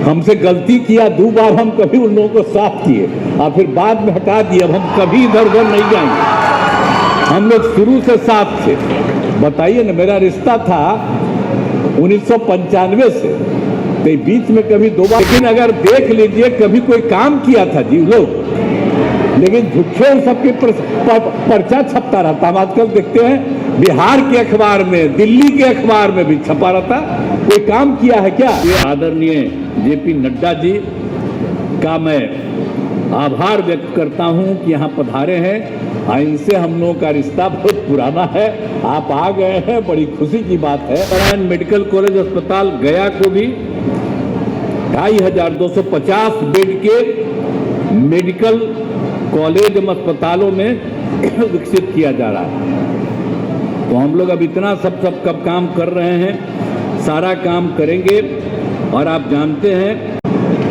हमसे गलती किया 2 बार, हम कभी उन लोगों को साफ किए और फिर बाद में हटा दिए। अब हम कभी इधर उधर नहीं जाएंगे, हम लोग शुरू से साफ थे। बताइए ना, मेरा रिश्ता था 1995 से, तो बीच में कभी 2 बार, लेकिन अगर देख लीजिए कभी कोई काम किया था जी लोग, लेकिन झूठे सबके पर्चा छपता रहता। हम आजकल देखते हैं बिहार के अखबार में, दिल्ली के अखबार में भी छपा रहता। कोई काम किया है क्या? ये आदरणीय जेपी नड्डा जी का मैं आभार व्यक्त करता हूं कि यहाँ पधारे हैं। इनसे हम लोगों का रिश्ता बहुत पुराना है। आप आ गए हैं, बड़ी खुशी की बात है। नारायण मेडिकल कॉलेज अस्पताल गया को भी 2250 बेड के मेडिकल कॉलेज अस्पतालों में विकसित किया जा रहा है। तो हम लोग अब इतना सब कब काम कर रहे हैं, सारा काम करेंगे। और आप जानते हैं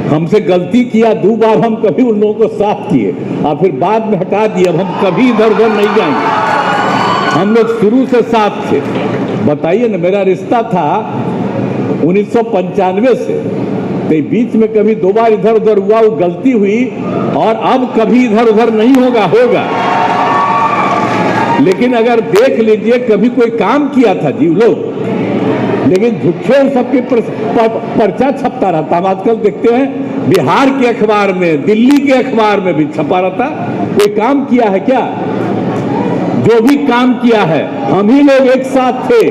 हमसे गलती किया 2 बार, हम कभी उन लोगों को साफ किए और फिर बाद में हटा दिए। अब हम कभी इधर उधर नहीं जाएंगे, हम लोग शुरू से साफ थे। बताइए ना, मेरा रिश्ता था 1995 से, तो बीच में कभी 2 बार इधर उधर हुआ, वो गलती हुई। और अब कभी इधर उधर नहीं होगा। लेकिन अगर देख लीजिए कभी कोई काम किया था जी लोग, लेकिन झूठे सबके पर्चा छपता रहता। हम आजकल देखते हैं बिहार के अखबार में, दिल्ली के अखबार में भी छपा रहता। कोई काम किया है क्या? जो भी काम किया है हम ही लोग एक साथ थे,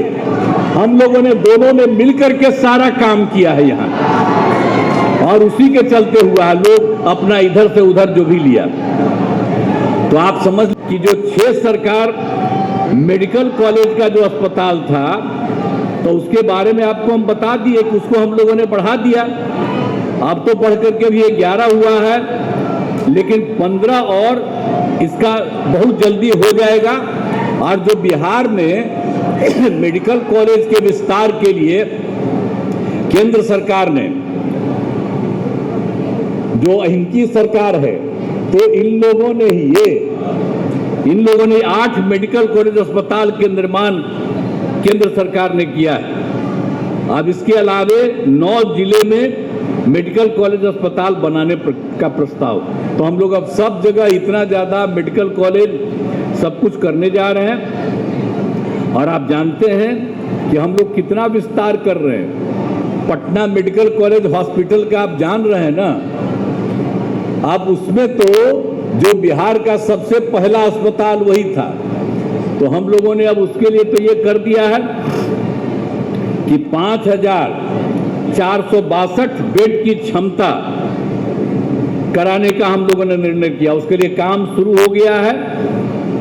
हम लोगों ने दोनों ने मिलकर के सारा काम किया है यहाँ, और उसी के चलते हुआ है। लोग अपना इधर से उधर जो भी लिया, तो आप समझ कि जो 6 सरकार मेडिकल कॉलेज का जो अस्पताल था, तो उसके बारे में आपको हम बता दिए कि उसको हम लोगों ने बढ़ा दिया। अब तो बढ़ करके भी 11 हुआ है, लेकिन 15 और इसका बहुत जल्दी हो जाएगा। और जो बिहार में मेडिकल कॉलेज के विस्तार के लिए केंद्र सरकार ने, जो इनकी सरकार है, तो इन लोगों ने 8 मेडिकल कॉलेज अस्पताल के निर्माण केंद्र सरकार ने किया है। अब इसके अलावे 9 जिले में मेडिकल कॉलेज अस्पताल बनाने का प्रस्ताव। तो हम लोग अब सब जगह इतना ज़्यादा मेडिकल कॉलेज सब कुछ करने जा रहे हैं। और आप जानते हैं कि हम लोग कितना विस्तार कर रहे हैं। पटना मेडिकल कॉलेज हॉस्पिटल का आप जान रहे हैं ना, अब उसमें तो जो बिहार का सबसे पहला अस्पताल वही था। तो हम लोगों ने अब उसके लिए तो ये कर दिया है कि 5462 बेड की क्षमता कराने का हम लोगों ने निर्णय किया। उसके लिए काम शुरू हो गया है।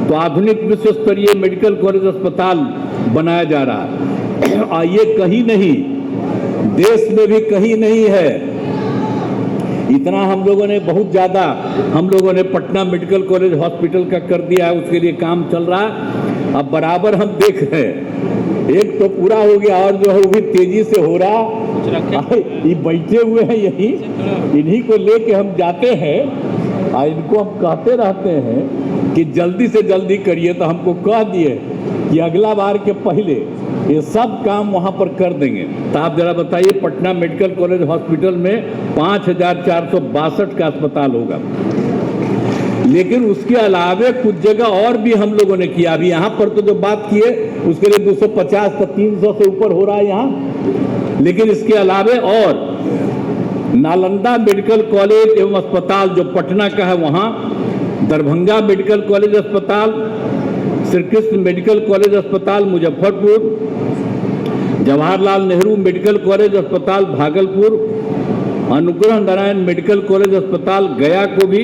तो आधुनिक विश्व स्तरीय मेडिकल कॉलेज अस्पताल बनाया जा रहा है। और ये कहीं नहीं, देश में भी कहीं नहीं है। इतना हम लोगों ने बहुत ज़्यादा पटना मेडिकल कॉलेज हॉस्पिटल का कर दिया है। उसके लिए काम चल रहा है। अब बराबर हम देख रहे हैं, एक तो पूरा हो गया और जो है वो भी तेजी से हो रहा। ये बैठे हुए हैं यहीं, इन्हीं को लेके हम जाते हैं और इनको हम कहते रहते हैं कि जल्दी से जल्दी करिए। तो हमको कह दिए कि अगला बार के पहले ये सब काम वहाँ पर कर देंगे। तो आप जरा बताइए, पटना मेडिकल कॉलेज हॉस्पिटल में 5462 का अस्पताल होगा। लेकिन उसके अलावे कुछ जगह और भी हम लोगों ने किया। अभी यहाँ पर तो जो बात किए उसके लिए 250 तो 300 से ऊपर हो रहा है यहाँ। लेकिन इसके अलावे और नालंदा मेडिकल कॉलेज एवं अस्पताल जो पटना का है वहाँ, दरभंगा मेडिकल कॉलेज अस्पताल, श्री कृष्ण मेडिकल कॉलेज अस्पताल मुजफ्फरपुर, जवाहरलाल नेहरू मेडिकल कॉलेज अस्पताल भागलपुर, अनुग्रह नारायण मेडिकल कॉलेज अस्पताल गया को भी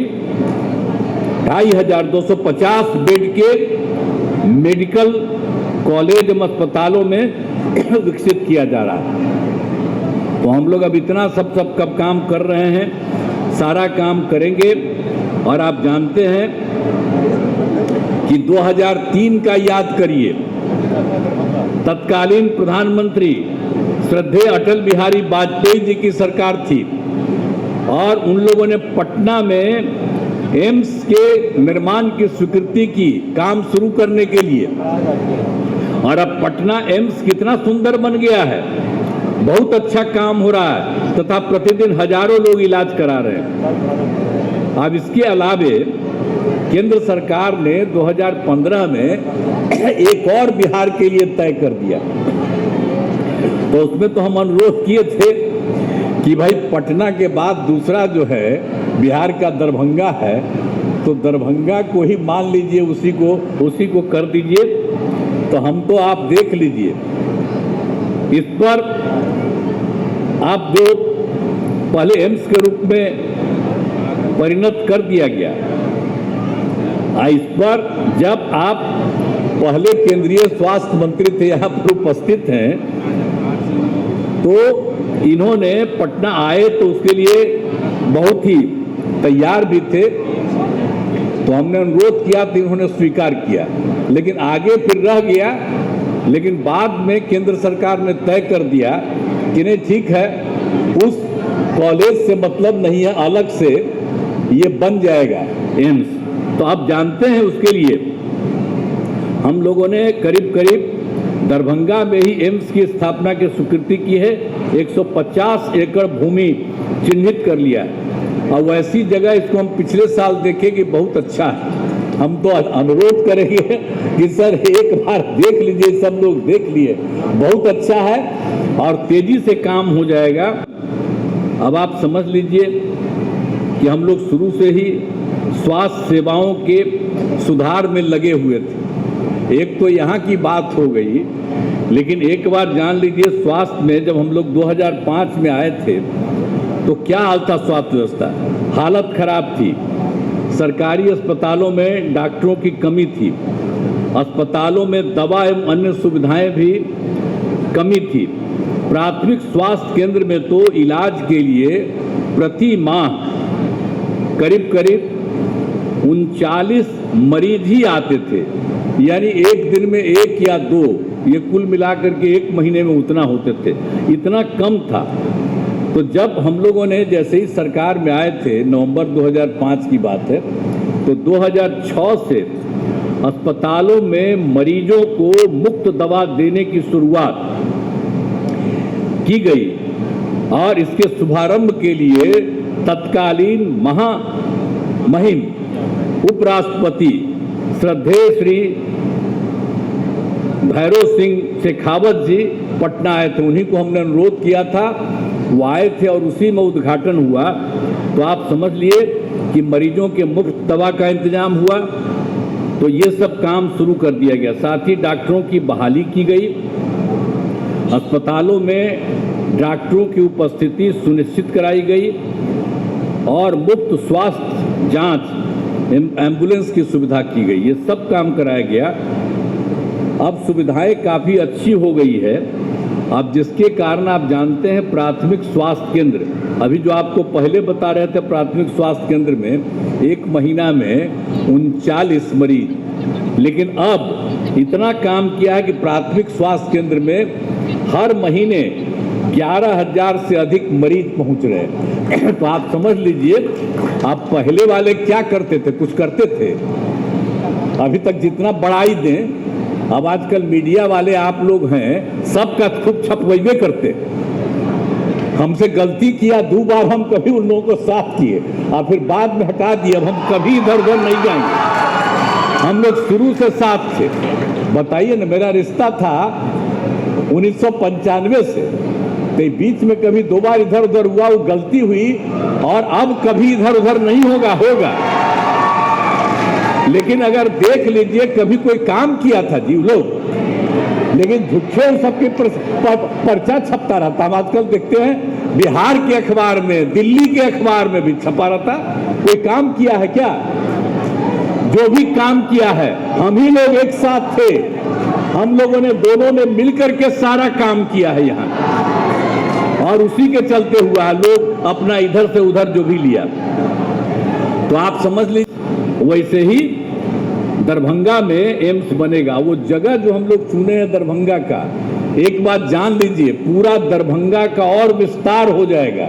2250 बेड के मेडिकल कॉलेज अस्पतालों में विकसित किया जा रहा है। तो हम लोग अब इतना सब कब काम कर रहे हैं, सारा काम करेंगे। और आप जानते हैं कि 2003 का याद करिए, तत्कालीन प्रधानमंत्री श्रद्धेय अटल बिहारी वाजपेयी जी की सरकार थी और उन लोगों ने पटना में एम्स के निर्माण की स्वीकृति की काम शुरू करने के लिए। और अब पटना एम्स कितना सुंदर बन गया है। बहुत अच्छा काम हो रहा है तथा प्रतिदिन हजारों लोग इलाज करा रहे हैं। अब इसके अलावे केंद्र सरकार ने 2015 में एक और बिहार के लिए तय कर दिया। तो उसमें तो हम अनुरोध किए थे कि भाई पटना के बाद दूसरा जो है बिहार का दरभंगा है, तो दरभंगा को ही मान लीजिए, उसी को कर दीजिए। तो हम तो आप देख लीजिए, इस पर आप जो पहले एम्स के रूप में परिणत कर दिया गया, इस पर जब आप पहले केंद्रीय स्वास्थ्य मंत्री थे, यहाँ पर उपस्थित हैं, तो इन्होंने पटना आए तो उसके लिए बहुत ही तैयार भी थे। तो हमने अनुरोध किया तो इन्होंने स्वीकार किया, लेकिन आगे फिर रह गया। लेकिन बाद में केंद्र सरकार ने तय कर दिया कि नहीं, ठीक है, उस कॉलेज से मतलब नहीं है, अलग से ये बन जाएगा एम्स। तो आप जानते हैं उसके लिए हम लोगों ने करीब करीब दरभंगा में ही एम्स की स्थापना की स्वीकृति की है। 150 एकड़ भूमि चिन्हित कर लिया है और वैसी जगह इसको हम पिछले साल देखे कि बहुत अच्छा है। हम तो अनुरोध करेंगे कि सर एक बार देख लीजिए, सब लोग देख लिए, बहुत अच्छा है और तेजी से काम हो जाएगा। अब आप समझ लीजिए कि हम लोग शुरू से ही स्वास्थ्य सेवाओं के सुधार में लगे हुए थे। एक तो यहाँ की बात हो गई, लेकिन एक बार जान लीजिए, स्वास्थ्य में जब हम लोग 2005 में आए थे तो क्या हाल था स्वास्थ्य व्यवस्था, हालत खराब थी। सरकारी अस्पतालों में डॉक्टरों की कमी थी, अस्पतालों में दवा एवं अन्य सुविधाएं भी कमी थी। प्राथमिक स्वास्थ्य केंद्र में तो इलाज के लिए प्रति माह करीब करीब 39 मरीज ही आते थे, यानी एक दिन में 1 या 2, ये कुल मिलाकर के 1 महीने में उतना होते थे, इतना कम था। तो जब हम लोगों ने जैसे ही सरकार में आए थे, नवंबर 2005 की बात है, तो 2006 से अस्पतालों में मरीजों को मुफ्त दवा देने की शुरुआत की गई और इसके शुभारंभ के लिए तत्कालीन महामहिम उपराष्ट्रपति श्रद्धेय श्री भैरव सिंह शेखावत जी पटना आए थे। उन्हीं को हमने अनुरोध किया था, वो आए थे और उसी में उद्घाटन हुआ। तो आप समझ लिए कि मरीजों के मुफ्त दवा का इंतजाम हुआ। तो ये सब काम शुरू कर दिया गया। साथ ही डॉक्टरों की बहाली की गई, अस्पतालों में डॉक्टरों की उपस्थिति सुनिश्चित कराई गई और मुफ्त स्वास्थ्य जांच, एम्बुलेंस की सुविधा की गई। ये सब काम कराया गया। अब सुविधाएं काफ़ी अच्छी हो गई है। अब जिसके कारण आप जानते हैं प्राथमिक स्वास्थ्य केंद्र, अभी जो आपको पहले बता रहे थे, प्राथमिक स्वास्थ्य केंद्र में 1 महीना में 39 मरीज, लेकिन अब इतना काम किया है कि प्राथमिक स्वास्थ्य केंद्र में हर महीने 11,000 से अधिक मरीज पहुंच रहे हैं। तो आप समझ लीजिए, आप पहले वाले क्या करते थे, कुछ करते थे अभी तक जितना बढ़ाई दें। अब आजकल मीडिया वाले आप लोग हैं, सबका खूब छपवैबे करते। हमसे गलती किया 2 बार, हम कभी उन लोगों को साफ किए और फिर बाद में हटा दिए। अब हम कभी इधर उधर नहीं जाएंगे, हम लोग शुरू से साफ थे। बताइए ना, मेरा रिश्ता था 1995 से, तो बीच में कभी 2 बार इधर उधर हुआ, वो गलती हुई और अब कभी इधर उधर नहीं होगा। लेकिन अगर देख लीजिए, कभी कोई काम किया था जी लोग, लेकिन झूठे सबके पर्चा छपता रहता। हम आजकल देखते हैं बिहार के अखबार में, दिल्ली के अखबार में भी छपा रहता। कोई काम किया है क्या? जो भी काम किया है, हम ही लोग एक साथ थे, हम लोगों ने दोनों ने मिलकर के सारा काम किया है यहाँ, और उसी के चलते हुआ लोग अपना इधर से उधर जो भी लिया। तो आप समझ लीजिए, वैसे ही दरभंगा में एम्स बनेगा। वो जगह जो हम लोग चुने हैं दरभंगा का, एक बात जान लीजिए, पूरा दरभंगा का और विस्तार हो जाएगा।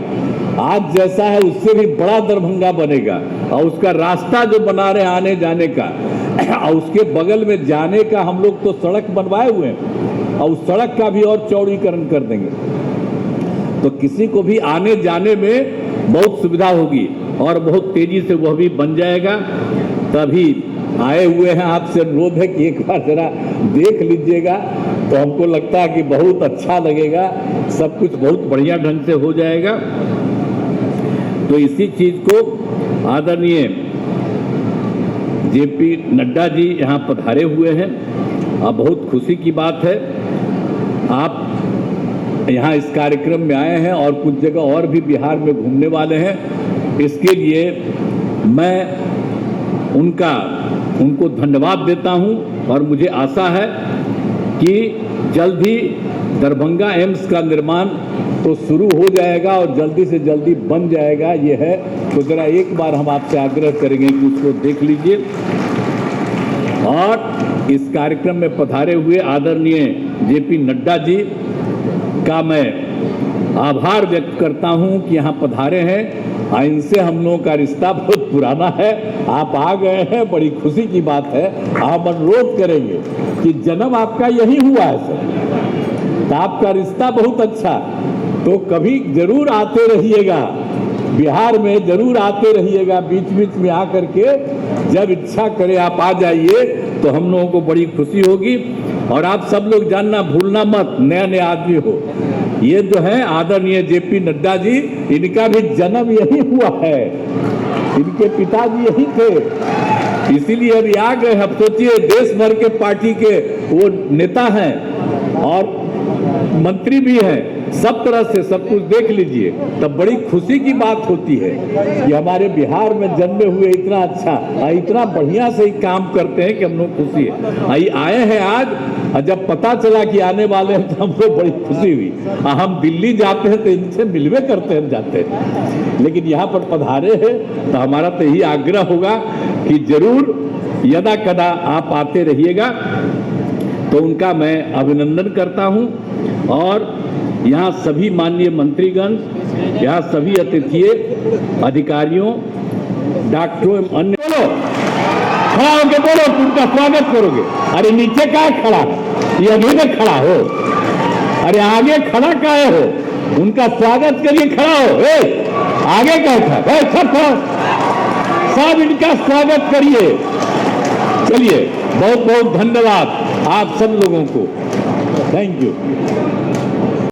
आज जैसा है उससे भी बड़ा दरभंगा बनेगा और उसका रास्ता जो बना रहे आने जाने का, और उसके बगल में जाने का हम लोग तो सड़क बनवाए हुए हैं और उस सड़क का भी और चौड़ीकरण कर देंगे। तो किसी को भी आने जाने में बहुत सुविधा होगी और बहुत तेजी से वह भी बन जाएगा। तभी आए हुए हैं, आपसे अनुरोध है कि एक बार जरा देख लीजिएगा, तो हमको लगता है कि बहुत अच्छा लगेगा, सब कुछ बहुत बढ़िया ढंग से हो जाएगा। तो इसी चीज को आदरणीय जेपी नड्डा जी यहाँ पधारे हुए हैं और बहुत खुशी की बात है, आप यहाँ इस कार्यक्रम में आए हैं और कुछ जगह और भी बिहार में घूमने वाले हैं। इसके लिए मैं उनको धन्यवाद देता हूँ और मुझे आशा है कि जल्द ही दरभंगा एम्स का निर्माण तो शुरू हो जाएगा और जल्दी से जल्दी बन जाएगा, ये है। तो जरा एक बार हम आपसे आग्रह करेंगे कि उसको देख लीजिए। और इस कार्यक्रम में पधारे हुए आदरणीय जेपी नड्डा जी का मैं आभार व्यक्त करता हूं कि यहाँ पधारे हैं। इनसे हम लोगों का रिश्ता बहुत पुराना है, आप आ गए हैं, बड़ी खुशी की बात है। हम अनुरोध करेंगे कि जन्म आपका यही हुआ है सर, तो आपका रिश्ता बहुत अच्छा, तो कभी जरूर आते रहिएगा, बिहार में जरूर आते रहिएगा, बीच बीच में आकर के जब इच्छा करे आप आ जाइए, तो हम लोगों को बड़ी खुशी होगी। और आप सब लोग जानना भूलना मत, नए नए आदमी हो, ये जो है आदरणीय जेपी नड्डा जी, इनका भी जन्म यही हुआ है, इनके पिताजी यही थे, इसीलिए अभी आ गए। अब सोचिए देश भर के पार्टी के वो नेता हैं और मंत्री भी हैं, सब तरह से सब कुछ देख लीजिए, तब बड़ी खुशी की बात होती है कि हमारे बिहार में जन्मे हुए इतना अच्छा, इतना बढ़िया से ही काम करते हैं कि हम लोग खुशी है। आए हैं आज, जब पता चला कि आने वाले हैं तो हमको बड़ी खुशी हुई। हम दिल्ली जाते हैं तो इनसे मिलवे करते हैं, जाते हैं, लेकिन यहाँ पर पधारे हैं तो हमारा तो यही आग्रह होगा कि जरूर यदा कदा आप आते रहिएगा। तो उनका मैं अभिनंदन करता हूँ और यहाँ सभी माननीय मंत्रीगण, यहाँ सभी अतिथियों, अधिकारियों, डॉक्टरों एवं अन्य, बोलो खड़ा होके बोलो, उनका स्वागत करोगे। अरे नीचे का खड़ा, ये अभी में खड़ा हो, अरे आगे खड़ा काहे हो, उनका स्वागत करिए, खड़ा हो, आगे क्या था, सब इनका स्वागत करिए। चलिए, बहुत बहुत धन्यवाद आप सब लोगों को, थैंक यू।